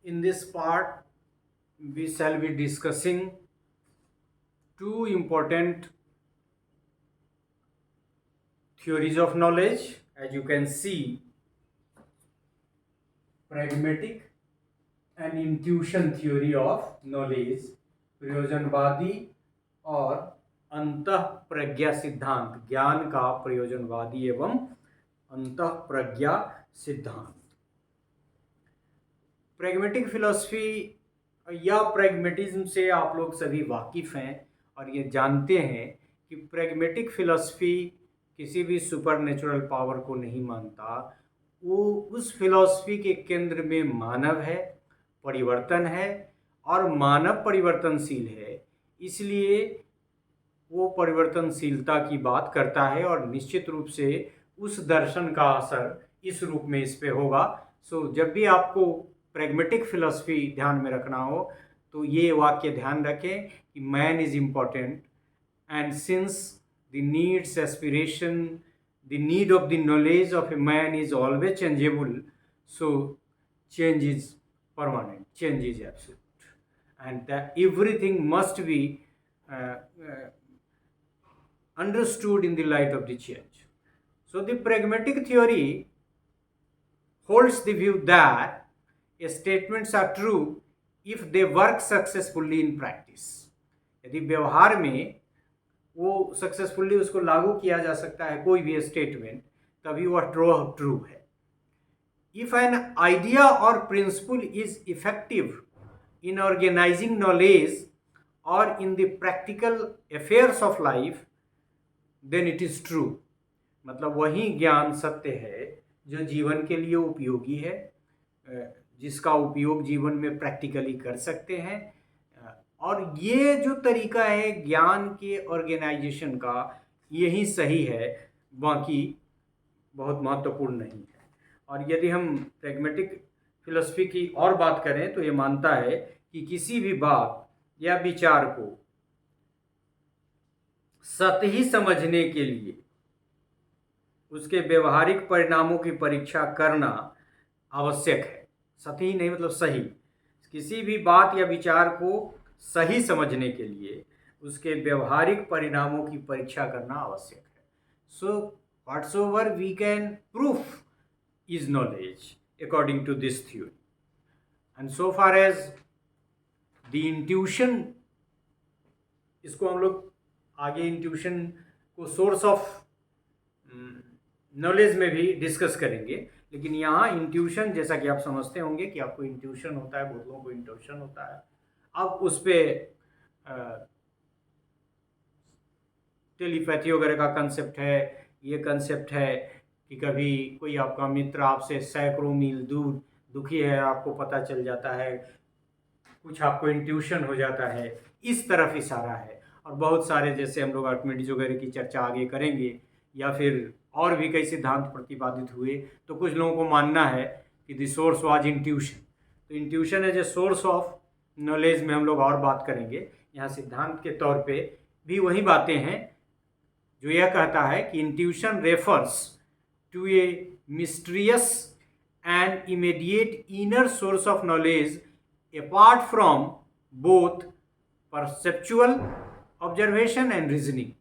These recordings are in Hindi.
In this part, we shall be discussing two important theories of knowledge. As you can see, pragmatic and intuition theory of knowledge, प्रयोजनवादी और अंतःप्रज्ञा सिद्धांत, ज्ञान का प्रयोजनवादी एवं अंतःप्रज्ञा सिद्धांत। प्रैग्मेटिक फिलॉसफी या प्रैग्मेटिज्म से आप लोग सभी वाकिफ़ हैं और ये जानते हैं कि प्रैग्मेटिक फिलॉसफी किसी भी सुपर नेचुरल पावर को नहीं मानता। वो उस फिलॉसफी के केंद्र में मानव है, परिवर्तन है और मानव परिवर्तनशील है, इसलिए वो परिवर्तनशीलता की बात करता है और निश्चित रूप से उस दर्शन का असर इस रूप में इस पे होगा। जब भी आपको प्रैग्मेटिक फिलॉसफी ध्यान में रखना हो तो ये वाक्य ध्यान रखें कि man is important and since the needs aspiration the need of the knowledge of a man is always changeable, so change is permanent, change is absolute and everything must be understood in the light of the change. So the pragmatic theory holds the view that statements are true if they work successfully in practice. यदि व्यवहार में वो सक्सेसफुली उसको लागू किया जा सकता है कोई भी स्टेटमेंट, तभी वह ट्रू है. If an idea or principle is effective in organizing knowledge or in the practical affairs of life, then it is true. मतलब वही ज्ञान सत्य है जो जीवन के लिए उपयोगी है, जिसका उपयोग जीवन में प्रैक्टिकली कर सकते हैं, और ये जो तरीका है ज्ञान के ऑर्गेनाइजेशन का यही सही है, बाकी बहुत महत्वपूर्ण नहीं है. और यदि हम प्रैग्मेटिक फिलॉसफी की और बात करें तो ये मानता है कि किसी भी बात या विचार को सतही समझने के लिए उसके व्यवहारिक परिणामों की परीक्षा करना आवश्यक है. सतही नहीं मतलब सही. किसी भी बात या विचार को सही समझने के लिए उसके व्यवहारिक परिणामों की परीक्षा करना आवश्यक है. So whatsoever we can proof is knowledge according to this theory. And so far as the intuition, इसको हम लोग आगे इंट्यूशन को सोर्स ऑफ नॉलेज में भी डिस्कस करेंगे, लेकिन यहाँ इंट्यूशन जैसा कि आप समझते होंगे कि आपको इंट्यूशन होता है, बहुत लोगों को इंट्यूशन होता है. अब उस पर टेलीपैथी वगैरह का कंसेप्ट है. ये कंसेप्ट है कि कभी कोई आपका मित्र आपसे सैकड़ों मील दूर दुखी है, आपको पता चल जाता है, कुछ आपको इंट्यूशन हो जाता है, इस तरफ इशारा है. और बहुत सारे, जैसे हम लोग आर्किमिडीज वगैरह की चर्चा आगे करेंगे, या फिर और भी कई सिद्धांत प्रतिपादित हुए, तो कुछ लोगों को मानना है कि द सोर्स वाज इंट्यूशन. तो intuition as a source of knowledge में हम लोग और बात करेंगे. यहाँ सिद्धांत के तौर पे भी वही बातें हैं जो यह कहता है कि intuition refers to a mysterious and immediate inner source of knowledge apart from both perceptual observation and reasoning.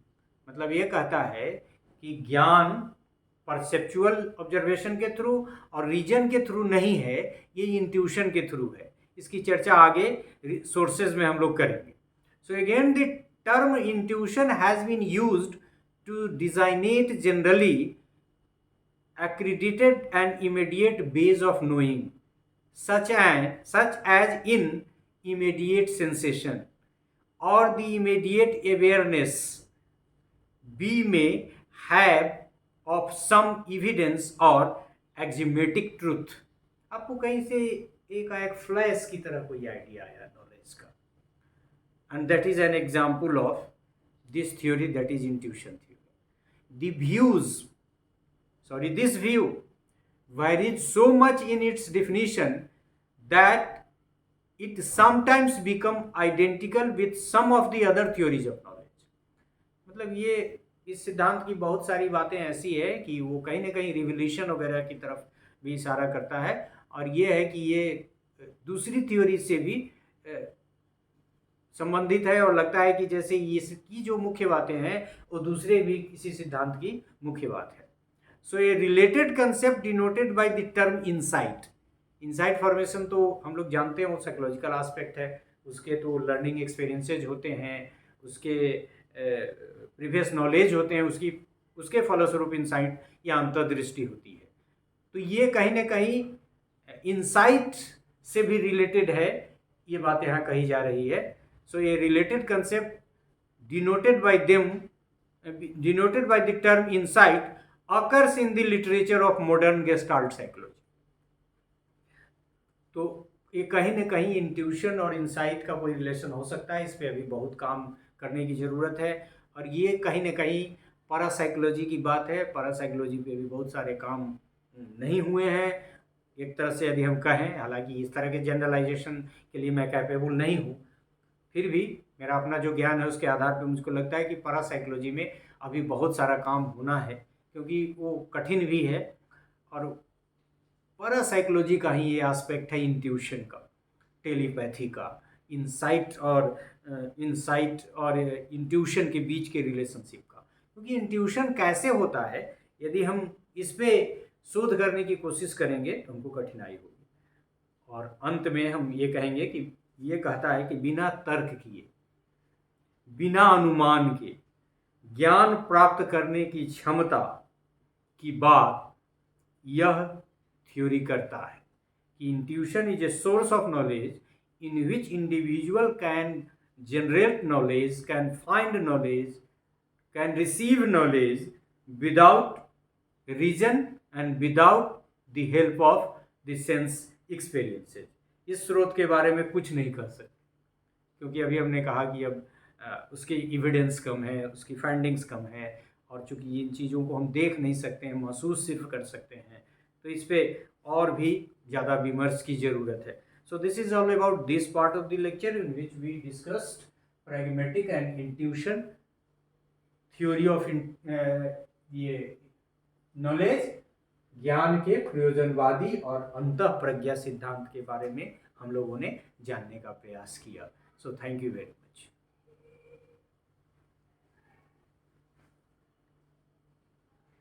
मतलब ये कहता है कि ज्ञान परसेप्चुअल ऑब्जर्वेशन के थ्रू और रीजन के थ्रू नहीं है, ये इंट्यूशन के थ्रू है. इसकी चर्चा आगे सोर्सेज में हम लोग करेंगे. So again the term intuition has been used to designate generally accredited and immediate base of knowing, such as in immediate sensation or the immediate awareness we may have of some evidence or axiomatic truth. आपको कहीं से एक फ्लैश की तरह कोई आइडिया आया नॉलेज का, and that is an example of this theory, that is intuition theory. This view varied so much in its definition that it sometimes become identical with some of the other theories of knowledge. मतलब ये इस सिद्धांत की बहुत सारी बातें ऐसी है कि वो कहीं ना कहीं रिवोल्यूशन वगैरह की तरफ भी इशारा करता है, और ये है कि ये दूसरी थ्योरी से भी संबंधित है, और लगता है कि जैसे इसकी जो मुख्य बातें हैं वो दूसरे भी किसी सिद्धांत की मुख्य बात है। So a related concept denoted by the term insight. Insight formation तो हम लोग जानते हैं वो साइकोलॉजिकल एस्पेक्ट है, उसके तो लर्निंग एक्सपीरियंसेज होते हैं, उसके प्रीवियस नॉलेज होते हैं, उसके फलस्वरूप इनसाइट या अंतर्दृष्टि होती है। तो ये कहीं ना कहीं इनसाइट से भी रिलेटेड है, ये बात यहाँ कही जा रही है। सो ये related concept denoted by the term insight occurs in the literature of modern Gestalt psychology। तो ये कहीं ना कहीं इंट्यूशन और इंसाइट का कोई रिलेशन हो सकता है, इस पे अभी बहुत काम करने की ज़रूरत है। और ये कहीं ना कहीं पैरासाइकोलॉजी की बात है, पैरासाइकोलॉजी पे भी बहुत सारे काम नहीं हुए हैं एक तरह से यदि हम कहें। हालांकि इस तरह के जनरलाइजेशन के लिए मैं कैपेबल नहीं हूँ, फिर भी मेरा अपना जो ज्ञान है उसके आधार पर मुझको लगता है कि पैरासाइकोलॉजी में अभी बहुत सारा काम होना है, क्योंकि वो कठिन भी है। और पैरासाइकोलॉजी का ही ये एस्पेक्ट है इंट्यूशन का, टेलीपैथी का, इंसाइट और इंट्यूशन के बीच के रिलेशनशिप का। क्योंकि इंट्यूशन कैसे होता है, यदि हम इस पे शोध करने की कोशिश करेंगे तो हमको कठिनाई होगी। और अंत में हम ये कहेंगे कि ये कहता है कि बिना तर्क किए, बिना अनुमान के ज्ञान प्राप्त करने की क्षमता की बात यह थ्योरी करता है कि intuition is a source of knowledge in which individual can generate knowledge, can find knowledge, can receive knowledge without reason and without the help of the sense experiences. इस स्रोत के बारे में कुछ नहीं कर सकते, क्योंकि अभी हमने कहा कि अब उसकी एविडेंस कम है, उसकी फाइंडिंग्स कम है, और चूंकि इन चीज़ों को हम देख नहीं सकते हैं, महसूस सिर्फ कर सकते हैं, तो इस पे और भी ज़्यादा विमर्श की ज़रूरत है। So this is all about this part of the lecture in which we discussed pragmatic and intuition theory of ये नॉलेज, ज्ञान के प्रयोजनवादी और अंतःप्रज्ञा सिद्धांत के बारे में हम लोगों ने जानने का प्रयास किया। So thank you very much.